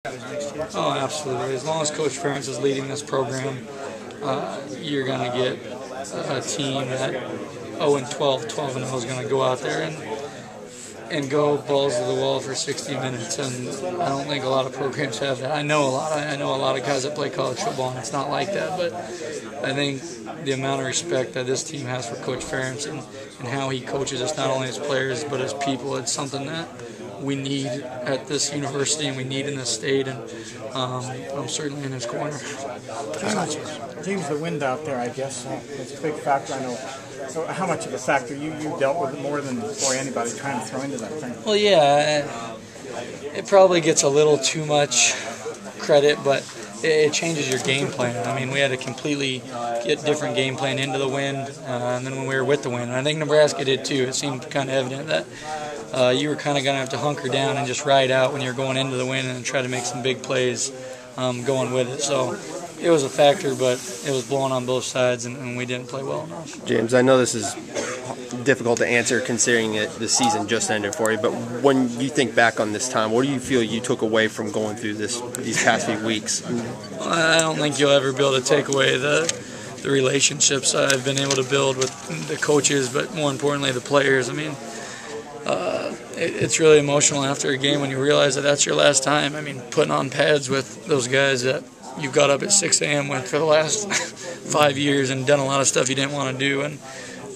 Oh, absolutely. As long as Coach Ferentz is leading this program, you're going to get a team that 0-12, 12-0 is going to go out there and go balls to the wall for 60 minutes. And I don't think a lot of programs have that. I know a lot. I know a lot of guys that play college football, and it's not like that. But I think the amount of respect that this team has for Coach Ferentz and how he coaches us, not only as players but as people, it's something that we need at this university and we need in this state, and I'm certainly in his corner. James, the wind out there, I guess, it's a big factor. I know. So how much of a factor? You dealt with it more than anybody trying to throw into that thing. Well, yeah, it probably gets a little too much credit, but it changes your game plan. I mean, we had to completely get different game plan into the wind, and then when we were with the wind. And I think Nebraska did too. It seemed kind of evident that you were kind of going to have to hunker down and just ride out when you're going into the wind and try to make some big plays going with it. So it was a factor, but it was blowing on both sides, and we didn't play well enough. James, I know this is difficult to answer considering the season just ended for you, but when you think back on this time, what do you feel you took away from going through these past few weeks? Well, I don't think you'll ever be able to take away the relationships I've been able to build with the coaches, but more importantly the players. I mean, it's really emotional after a game when you realize that that's your last time. I mean, putting on pads with those guys that you've got up at 6 a.m. with for the last 5 years and done a lot of stuff you didn't want to do, and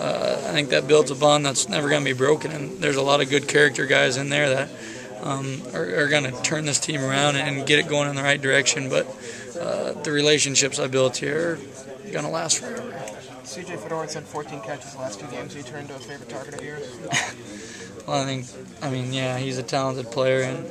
I think that builds a bond that's never going to be broken. And there's a lot of good character guys in there that are going to turn this team around and get it going in the right direction. But the relationships I built here are going to last forever. C.J. Fedoren's had 14 catches the last 2 games. He turned into a favorite target of yours? Well, yeah, he's a talented player, and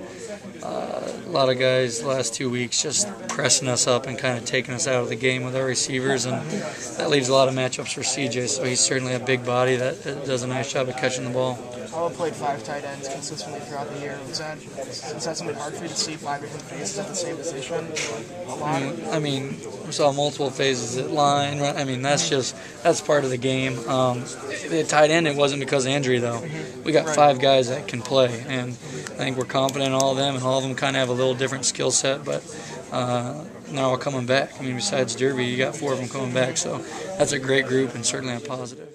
a lot of guys the last 2 weeks just pressing us up and kind of taking us out of the game with our receivers, and that leaves a lot of matchups for CJ. So he's certainly a big body that does a nice job of catching the ball. All played 5 tight ends consistently throughout the year. Was that something hard for you to see 5 different faces at the same position? A lot. I mean, we saw multiple phases at line. Right? I mean, that's part of the game. The tight end, it wasn't because of injury though. We got 5 guys that can play, and I think we're confident in all of them, and all of them kind of have a little different skill set, but they're all coming back. I mean, besides Derby, you got 4 of them coming back, so that's a great group and certainly a positive.